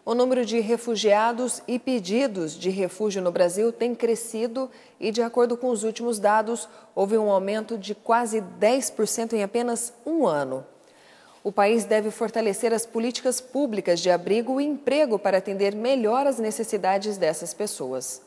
O número de refugiados e pedidos de refúgio no Brasil tem crescido e, de acordo com os últimos dados, houve um aumento de quase 10% em apenas um ano. O país deve fortalecer as políticas públicas de abrigo e emprego para atender melhor as necessidades dessas pessoas.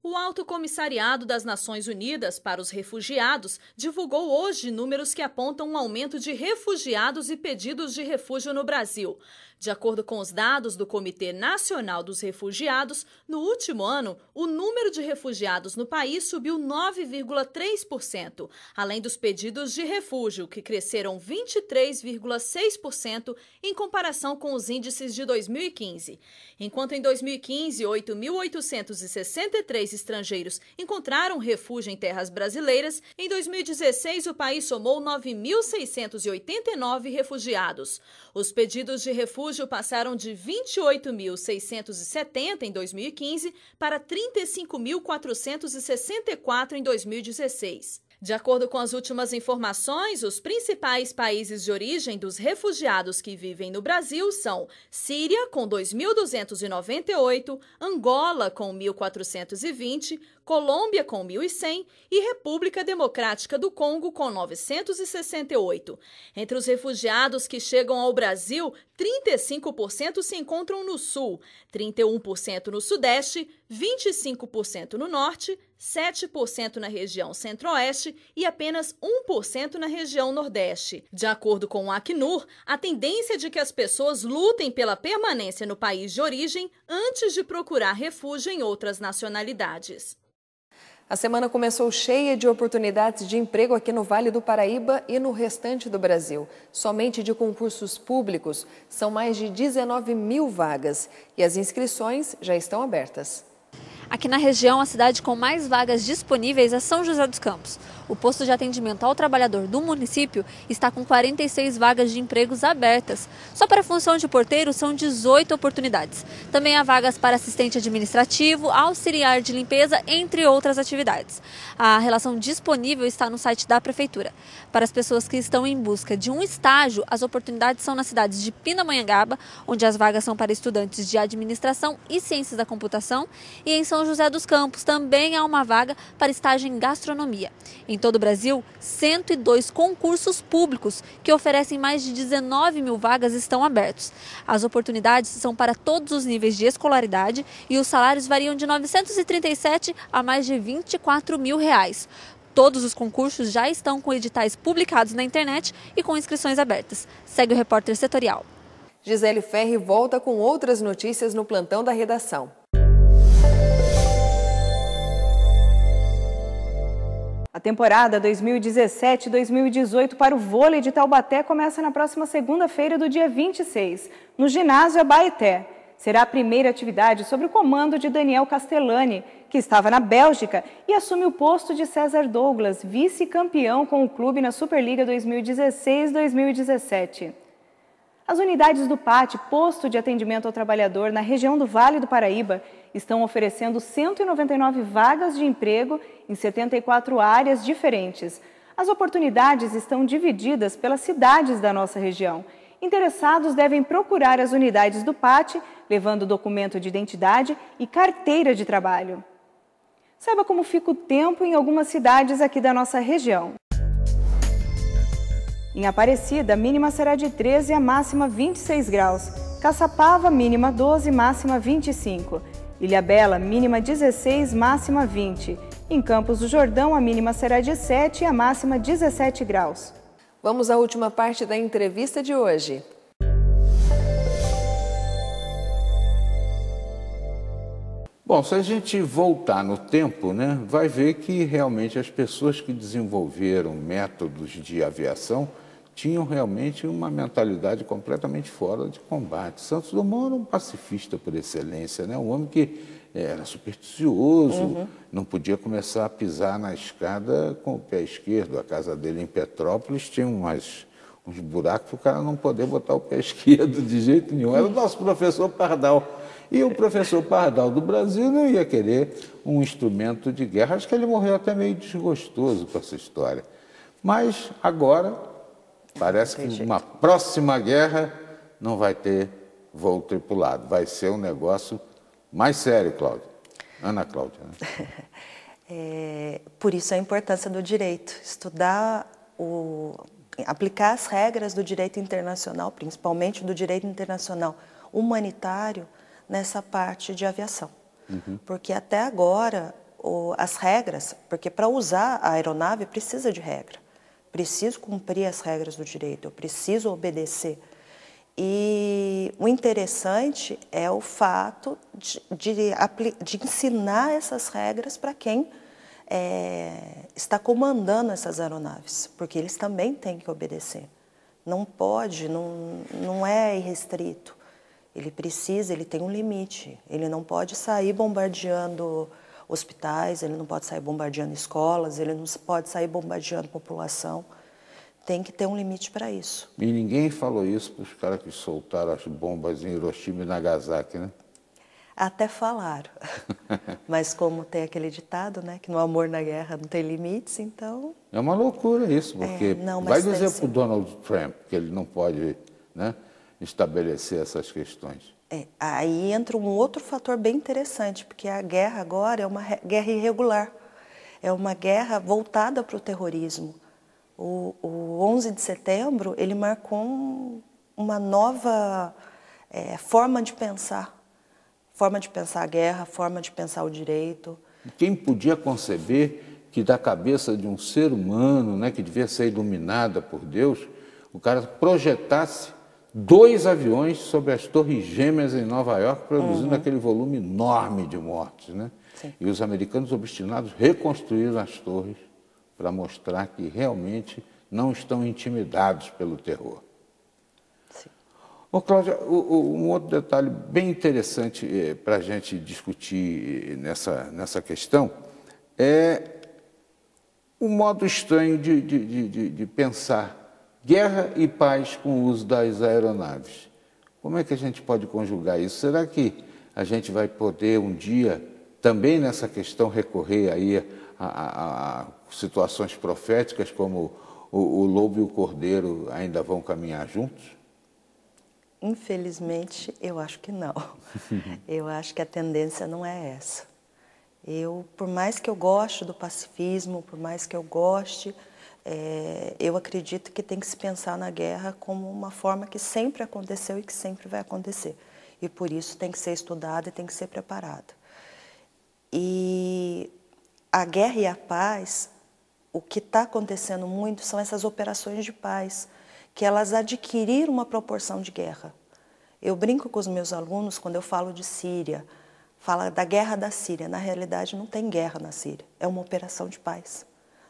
O Alto Comissariado das Nações Unidas para os Refugiados divulgou hoje números que apontam um aumento de refugiados e pedidos de refúgio no Brasil. De acordo com os dados do Comitê Nacional dos Refugiados, no último ano, o número de refugiados no país subiu 9,3%, além dos pedidos de refúgio, que cresceram 23,6% em comparação com os índices de 2015. Enquanto em 2015, 8.863 estrangeiros encontraram refúgio em terras brasileiras, em 2016 o país somou 9.689 refugiados. Os pedidos de refúgio passaram de 28.670 em 2015 para 35.464 em 2016. De acordo com as últimas informações, os principais países de origem dos refugiados que vivem no Brasil são Síria, com 2.298, Angola, com 1.420, Colômbia, com 1.100 e República Democrática do Congo, com 968. Entre os refugiados que chegam ao Brasil, 35% se encontram no Sul, 31% no Sudeste, 25% no Norte, 7% na região Centro-Oeste e apenas 1% na região Nordeste. De acordo com o Acnur, a tendência é de que as pessoas lutem pela permanência no país de origem antes de procurar refúgio em outras nacionalidades. A semana começou cheia de oportunidades de emprego aqui no Vale do Paraíba e no restante do Brasil. Somente de concursos públicos são mais de 19 mil vagas e as inscrições já estão abertas. Aqui na região, a cidade com mais vagas disponíveis é São José dos Campos. O posto de atendimento ao trabalhador do município está com 46 vagas de empregos abertas. Só para a função de porteiro são 18 oportunidades. Também há vagas para assistente administrativo, auxiliar de limpeza, entre outras atividades. A relação disponível está no site da Prefeitura. Para as pessoas que estão em busca de um estágio, as oportunidades são nas cidades de Pindamonhangaba, onde as vagas são para estudantes de administração e ciências da computação, e em São José dos Campos também há uma vaga para estágio em gastronomia. Em todo o Brasil, 102 concursos públicos que oferecem mais de 19 mil vagas estão abertos. As oportunidades são para todos os níveis de escolaridade e os salários variam de R$ 937 a mais de R$ 24 mil. Todos os concursos já estão com editais publicados na internet e com inscrições abertas. Segue o repórter setorial. Gisele Ferri volta com outras notícias no plantão da redação. A temporada 2017-2018 para o vôlei de Taubaté começa na próxima segunda-feira do dia 26, no ginásio Abaeté. Será a primeira atividade sob o comando de Daniel Castellani, que estava na Bélgica e assume o posto de César Douglas, vice-campeão com o clube na Superliga 2016-2017. As unidades do PAT, Posto de Atendimento ao Trabalhador, na região do Vale do Paraíba, estão oferecendo 199 vagas de emprego em 74 áreas diferentes. As oportunidades estão divididas pelas cidades da nossa região. Interessados devem procurar as unidades do PAT, levando documento de identidade e carteira de trabalho. Saiba como fica o tempo em algumas cidades aqui da nossa região. Em Aparecida, a mínima será de 13 e a máxima 26 graus. Caçapava, mínima 12, máxima 25. Ilhabela, mínima 16, máxima 20. Em Campos do Jordão, a mínima será de 7 e a máxima 17 graus. Vamos à última parte da entrevista de hoje. Bom, se a gente voltar no tempo, né, vai ver que realmente as pessoas que desenvolveram métodos de aviação tinham realmente uma mentalidade completamente fora de combate. Santos Dumont era um pacifista por excelência, né? Um homem que era supersticioso, não podia começar a pisar na escada com o pé esquerdo. A casa dele em Petrópolis tinha uns buracos para o cara não poder botar o pé esquerdo de jeito nenhum. Era o nosso professor Pardal. E o professor Pardal do Brasil não ia querer um instrumento de guerra. Acho que ele morreu até meio desgostoso com essa história. Mas agora parece que uma próxima guerra não vai ter voo tripulado. Vai ser um negócio mais sério, Cláudia. Ana Cláudia, né? Por isso a importância do direito, estudar, aplicar as regras do direito internacional, principalmente do direito internacional humanitário, nessa parte de aviação. Porque até agora, as regras, porque para usar a aeronave precisa de regra, preciso cumprir as regras do direito, eu preciso obedecer. E o interessante é o fato de ensinar essas regras para quem está comandando essas aeronaves, porque eles também têm que obedecer. Não pode, não é irrestrito. Ele tem um limite. Ele não pode sair bombardeando hospitais, ele não pode sair bombardeando escolas, ele não pode sair bombardeando população. Tem que ter um limite para isso. E ninguém falou isso para os caras que soltaram as bombas em Hiroshima e Nagasaki, né? Até falaram. Mas como tem aquele ditado, né, que no amor na guerra não tem limites, então... É uma loucura isso, porque vai dizer para o Donald Trump que ele não pode, né, estabelecer essas questões. Aí entra um outro fator bem interessante, porque a guerra agora é uma guerra irregular. É uma guerra voltada para o terrorismo. O 11 de setembro, ele marcou uma nova forma de pensar. Forma de pensar a guerra, forma de pensar o direito. Quem podia conceber que da cabeça de um ser humano, né, que devia ser iluminada por Deus, o cara projetasse 2 aviões sobre as Torres Gêmeas em Nova York, produzindo aquele volume enorme de mortes, né? Sim. E os americanos obstinados reconstruíram as torres para mostrar que realmente não estão intimidados pelo terror. Sim. Ô, Cláudia, um outro detalhe bem interessante para a gente discutir nessa questão é o modo estranho de pensar guerra e paz com o uso das aeronaves. Como é que a gente pode conjugar isso? Será que a gente vai poder um dia, também nessa questão, recorrer aí a situações proféticas como o lobo e o cordeiro ainda vão caminhar juntos? Infelizmente, eu acho que não. Eu acho que a tendência não é essa. Por mais que eu goste do pacifismo, por mais que eu goste, eu acredito que tem que se pensar na guerra como uma forma que sempre aconteceu e que sempre vai acontecer. E por isso tem que ser estudada e tem que ser preparada. E a guerra e a paz, o que está acontecendo muito são essas operações de paz, que elas adquiriram uma proporção de guerra. Eu brinco com os meus alunos quando eu falo de Síria, fala da guerra da Síria. Na realidade, não tem guerra na Síria, é uma operação de paz.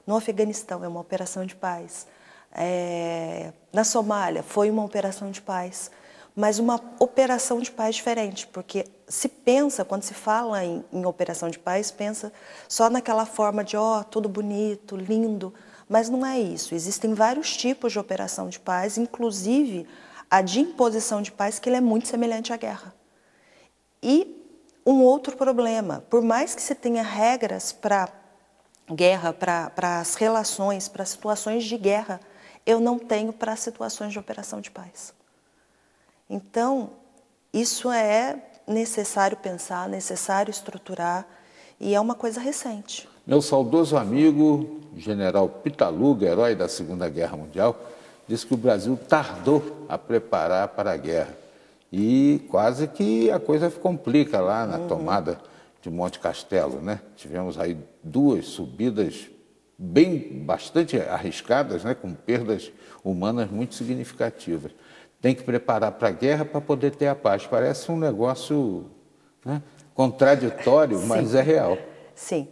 No Afeganistão, é uma operação de paz. Na Somália, foi uma operação de paz. Mas uma operação de paz diferente, porque se pensa, quando se fala em operação de paz, pensa só naquela forma de, tudo bonito, lindo, mas não é isso. Existem vários tipos de operação de paz, inclusive a de imposição de paz, que ele é muito semelhante à guerra. E um outro problema, por mais que se tenha regras para guerra, para as relações, para situações de guerra, eu não tenho para situações de operação de paz. Então, isso é necessário pensar, necessário estruturar, e é uma coisa recente. Meu saudoso amigo, general Pitaluga, herói da Segunda Guerra Mundial, disse que o Brasil tardou a preparar para a guerra. E quase que a coisa complica lá na tomada de Monte Castelo, né? Tivemos aí 2 subidas bastante arriscadas, né? Com perdas humanas muito significativas. Tem que preparar para a guerra para poder ter a paz. Parece um negócio, né, contraditório, mas é real. Sim,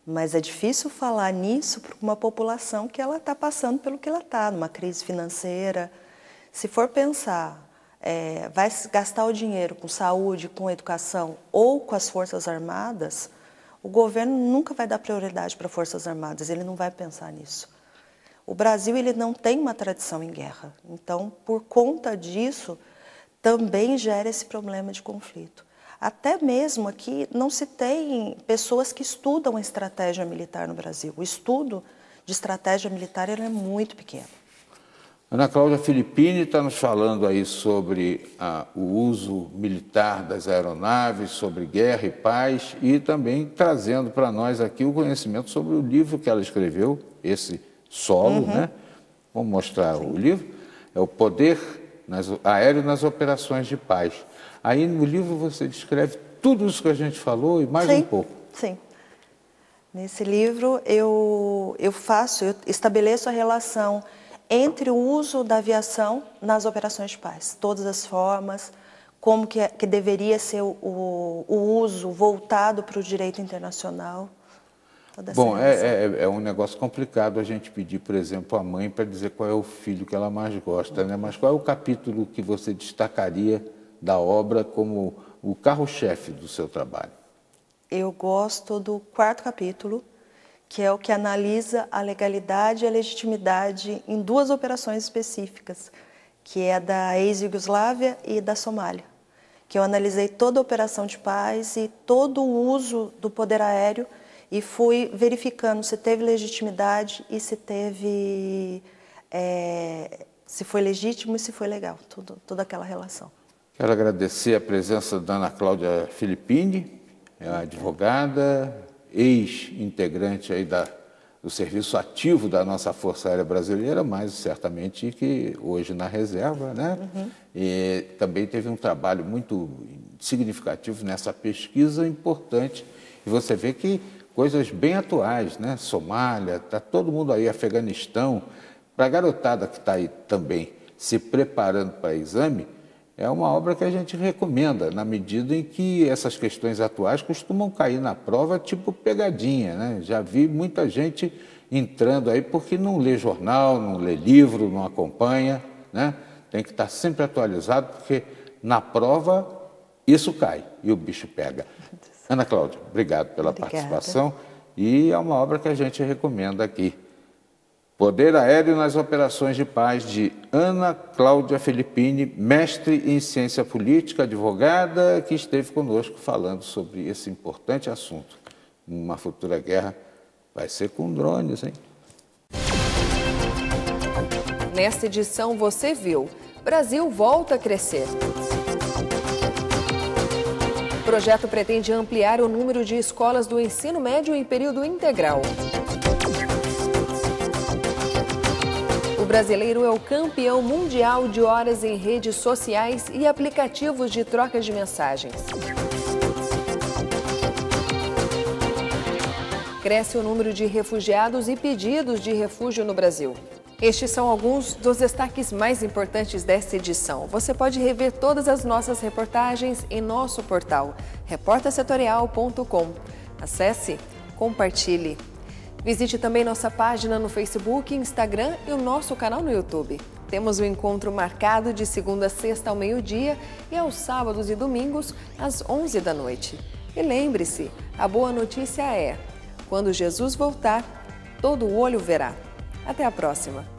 mas é difícil falar nisso para uma população que ela está passando pelo que ela está, numa crise financeira. Se for pensar, vai gastar o dinheiro com saúde, com educação ou com as Forças Armadas, o governo nunca vai dar prioridade para as Forças Armadas, ele não vai pensar nisso. O Brasil ele não tem uma tradição em guerra, então, por conta disso, também gera esse problema de conflito. Até mesmo aqui não se tem pessoas que estudam a estratégia militar no Brasil. O estudo de estratégia militar ele é muito pequeno. Ana Cláudia Filippini está nos falando aí sobre o uso militar das aeronaves, sobre guerra e paz, e também trazendo para nós aqui o conhecimento sobre o livro que ela escreveu, esse solo, né? Vamos mostrar o livro. É o Poder Aéreo nas Operações de Paz. Aí no livro você descreve tudo isso que a gente falou e mais um pouco. Sim. Nesse livro eu estabeleço a relação entre o uso da aviação nas operações de paz, todas as formas, como que deveria ser o uso voltado para o direito internacional. Bom, é um negócio complicado a gente pedir, por exemplo, à mãe para dizer qual é o filho que ela mais gosta, né? Mas qual é o capítulo que você destacaria da obra como o carro-chefe do seu trabalho? Eu gosto do 4º capítulo, que é o que analisa a legalidade e a legitimidade em 2 operações específicas, que é da ex-Iugoslávia e da Somália, que eu analisei toda a operação de paz e todo o uso do poder aéreo e fui verificando se teve legitimidade e se foi legítimo e se foi legal, toda aquela relação. Quero agradecer a presença da Ana Cláudia Filippini, advogada, ex-integrante aí do serviço ativo da nossa Força Aérea Brasileira, mas certamente que hoje na reserva, né? E também teve um trabalho muito significativo nessa pesquisa importante. E você vê que coisas bem atuais, né? Somália, está todo mundo aí, Afeganistão. Para a garotada que está aí também se preparando para exame, é uma obra que a gente recomenda, na medida em que essas questões atuais costumam cair na prova tipo pegadinha, né? Já vi muita gente entrando aí porque não lê jornal, não lê livro, não acompanha, né? Tem que estar sempre atualizado, porque na prova isso cai e o bicho pega. Ana Cláudia, obrigado pela participação, e é uma obra que a gente recomenda aqui. Poder Aéreo nas Operações de Paz, de Ana Cláudia Filippini, mestre em Ciência Política, advogada, que esteve conosco falando sobre esse importante assunto. Uma futura guerra vai ser com drones, hein? Nesta edição você viu, Brasil volta a crescer. O projeto pretende ampliar o número de escolas do ensino médio em período integral. O brasileiro é o campeão mundial de horas em redes sociais e aplicativos de troca de mensagens. Cresce o número de refugiados e pedidos de refúgio no Brasil. Estes são alguns dos destaques mais importantes desta edição. Você pode rever todas as nossas reportagens em nosso portal, reportasetorial.com. Acesse, compartilhe. Visite também nossa página no Facebook, Instagram e o nosso canal no YouTube. Temos um encontro marcado de segunda a sexta ao meio-dia e aos sábados e domingos às 11 da noite. E lembre-se, a boa notícia é: quando Jesus voltar, todo olho verá. Até a próxima!